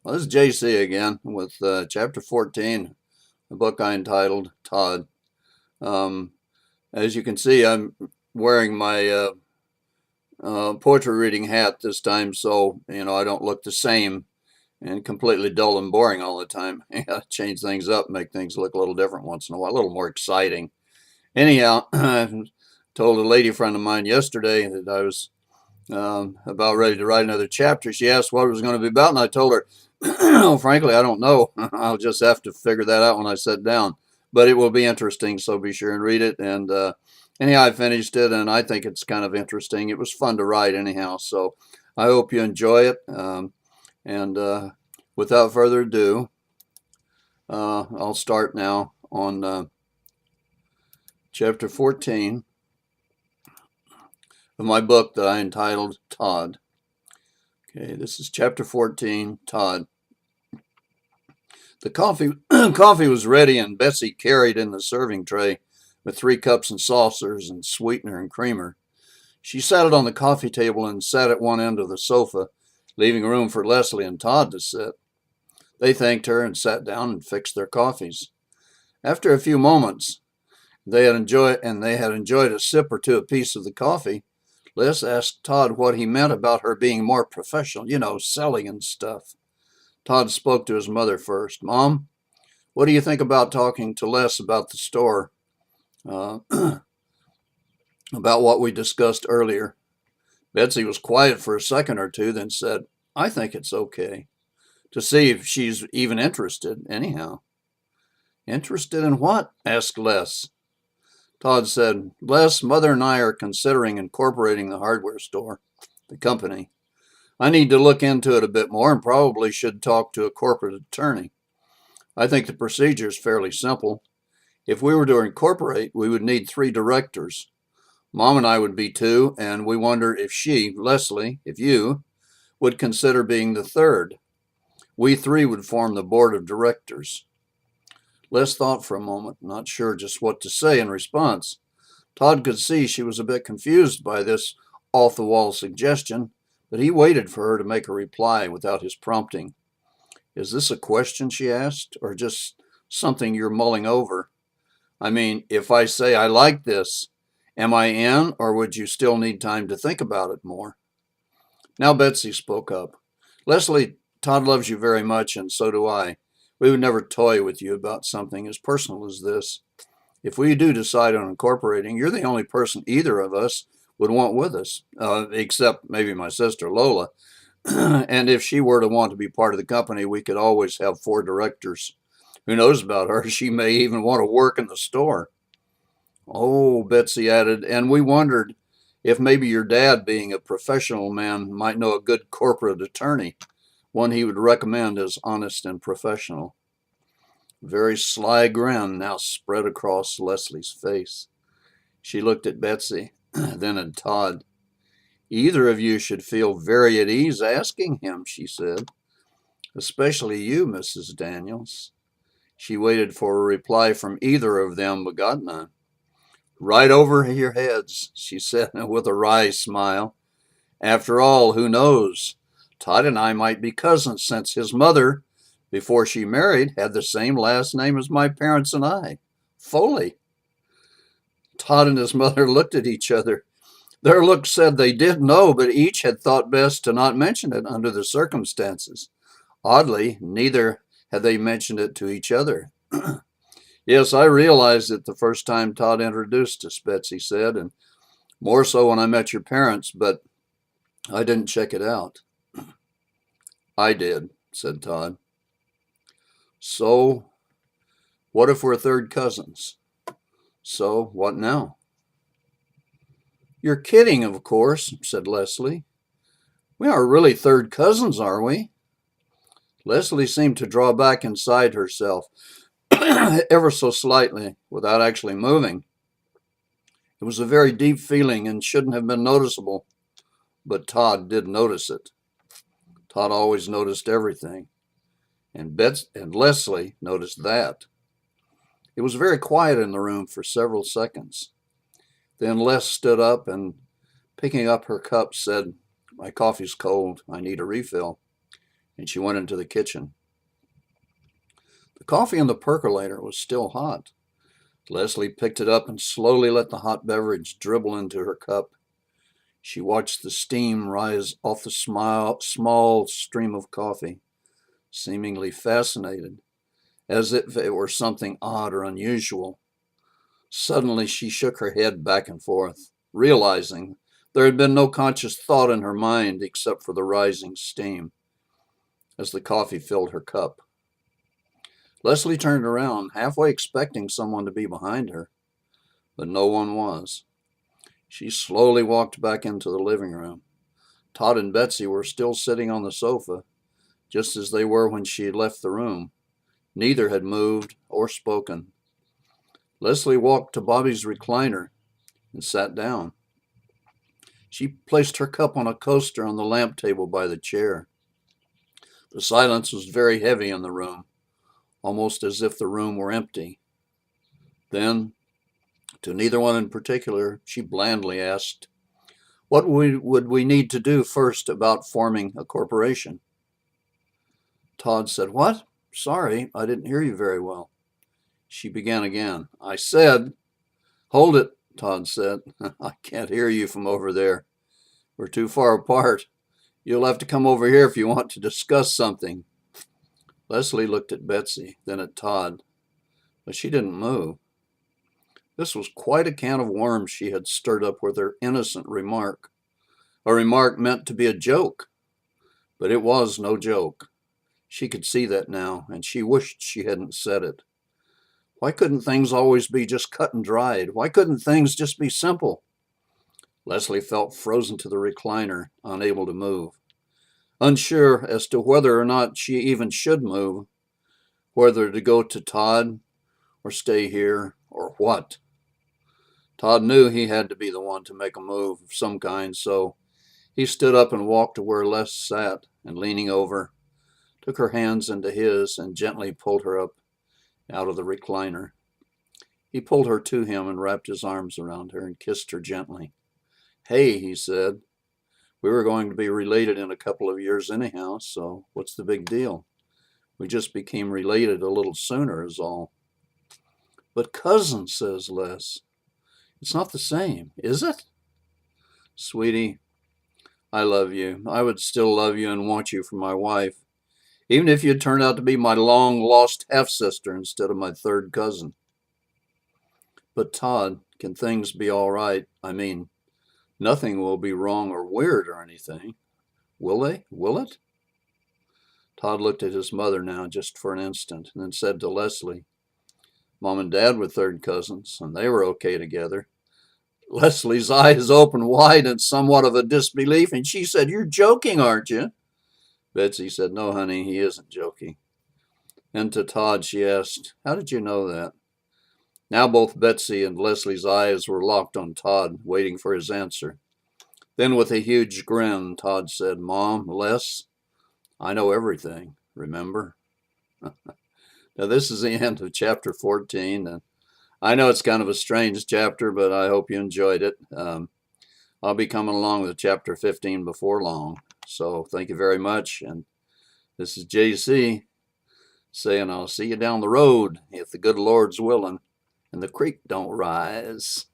Well, this is JC again with chapter 14, a book I entitled Todd. Um, as you can see, I'm wearing my poetry reading hat this time, so I don't look the same and completely dull and boring all the time. I gotta change things up, make things look a little different once in a while, a little more exciting. Anyhow, I told a lady friend of mine yesterday that I was about ready to write another chapter. She asked what it was going to be about, and I told her, frankly, I don't know. I'll just have to figure that out when I sit down. But it will be interesting, so be sure and read it. And anyhow, I finished it, and I think it's kind of interesting. It was fun to write, anyhow. So I hope you enjoy it. And without further ado, I'll start now on chapter 14 of my book that I entitled Todd. Okay, this is chapter 14, Todd. The coffee was ready, and Betsy carried in the serving tray with 3 cups and saucers and sweetener and creamer. She sat it on the coffee table and sat at one end of the sofa, leaving room for Leslie and Todd to sit. They thanked her and sat down and fixed their coffees. After a few moments, they had enjoyed a sip or two apiece of the coffee. Les asked Todd what he meant about her being more professional, selling and stuff. Todd spoke to his mother first. Mom, what do you think about talking to Les about the store, uh, about what we discussed earlier? Betsy was quiet for a second or two, then said, I think it's okay. To see if she's even interested, anyhow. Interested in what? Asked Les. Todd said, Les, Mother and I are considering incorporating the hardware store, the company. I need to look into it a bit more and probably should talk to a corporate attorney. I think the procedure is fairly simple. If we were to incorporate, we would need 3 directors. Mom and I would be 2, and we wonder if she, Leslie, if you, would consider being the 3rd. We 3 would form the board of directors. Les thought for a moment, not sure just what to say in response. Todd could see she was a bit confused by this off-the-wall suggestion, but he waited for her to make a reply without his prompting. Is this a question, she asked, or just something you're mulling over? I mean, if I say I like this, am I in, or would you still need time to think about it more? Now Betsy spoke up. Leslie, Todd loves you very much, and so do I. We would never toy with you about something as personal as this. If we do decide on incorporating, you're the only person either of us would want with us, except maybe my sister Lola. And if she were to want to be part of the company, we could always have 4 directors. Who knows about her? She may even want to work in the store. Oh, Betsy added, and we wondered if maybe your dad, being a professional man, might know a good corporate attorney, one he would recommend as honest and professional. A very sly grin now spread across Leslie's face. She looked at Betsy, then at Todd. Either of you should feel very at ease asking him, she said. Especially you, Mrs. Daniels. She waited for a reply from either of them, but got none. Right over your heads, she said with a wry smile. After all, who knows? Todd and I might be cousins since his mother, before she married, had the same last name as my parents and I, Foley. Todd and his mother looked at each other. Their looks said they did know, but each had thought best to not mention it under the circumstances. Oddly, neither had they mentioned it to each other. Yes, I realized it the first time Todd introduced us, Betsy said, and more so when I met your parents, but I didn't check it out. I did, said Todd. So, what if we're 3rd cousins? So, what now? You're kidding, of course, said Leslie. We aren't really 3rd cousins, are we? Leslie seemed to draw back inside herself, ever so slightly, without actually moving. It was a very deep feeling and shouldn't have been noticeable, but Todd did notice it. Todd always noticed everything, and Leslie noticed that. It was very quiet in the room for several seconds. Then Les stood up and, picking up her cup, said, My coffee's cold. I need a refill. and she went into the kitchen. The coffee in the percolator was still hot. Leslie picked it up and slowly let the hot beverage dribble into her cup. She watched the steam rise off the small stream of coffee, seemingly fascinated, as if it were something odd or unusual. Suddenly she shook her head back and forth, realizing there had been no conscious thought in her mind except for the rising steam as the coffee filled her cup. Leslie turned around, halfway expecting someone to be behind her, but no one was. She slowly walked back into the living room. Todd and Betsy were still sitting on the sofa, just as they were when she had left the room. Neither had moved or spoken. Leslie walked to Bobby's recliner and sat down. She placed her cup on a coaster on the lamp table by the chair. The silence was very heavy in the room, almost as if the room were empty. Then, to neither one in particular, she blandly asked, "What would we need to do first about forming a corporation?" Todd said, "What? Sorry, I didn't hear you very well." She began again. "I said—" "Hold it," Todd said. "I can't hear you from over there. We're too far apart. You'll have to come over here if you want to discuss something." Leslie looked at Betsy, then at Todd, but she didn't move. This was quite a can of worms she had stirred up with her innocent remark. A remark meant to be a joke, but it was no joke. She could see that now, and she wished she hadn't said it. Why couldn't things always be just cut and dried? Why couldn't things just be simple? Leslie felt frozen to the recliner, unable to move, unsure as to whether or not she even should move, whether to go to Todd or stay here or what. Todd knew he had to be the one to make a move of some kind, so he stood up and walked to where Les sat, and leaning over, took her hands into his and gently pulled her up out of the recliner. He pulled her to him and wrapped his arms around her and kissed her gently. "Hey," he said, "we were going to be related in a couple of years anyhow, so what's the big deal? We just became related a little sooner is all." "But cousin," says Les. "It's not the same, is it?" "Sweetie, I love you. I would still love you and want you for my wife, even if you'd turned out to be my long-lost half-sister instead of my third cousin." "But Todd, can things be all right? I mean, nothing will be wrong or weird or anything. Will they? Will it?" Todd looked at his mother now just for an instant and then said to Leslie, "Mom and Dad were third cousins, and they were okay together." Leslie's eyes opened wide in somewhat of a disbelief, and she said, "You're joking, aren't you?" Betsy said, "No, honey, he isn't joking." And to Todd, she asked, "How did you know that?" Now both Betsy and Leslie's eyes were locked on Todd, waiting for his answer. Then with a huge grin, Todd said, "Mom, Les, I know everything, remember?" Now this is the end of chapter 14, and I know it's kind of a strange chapter, but I hope you enjoyed it. I'll be coming along with chapter 15 before long. So thank you very much, and this is JC saying I'll see you down the road if the good Lord's willing and the creek don't rise.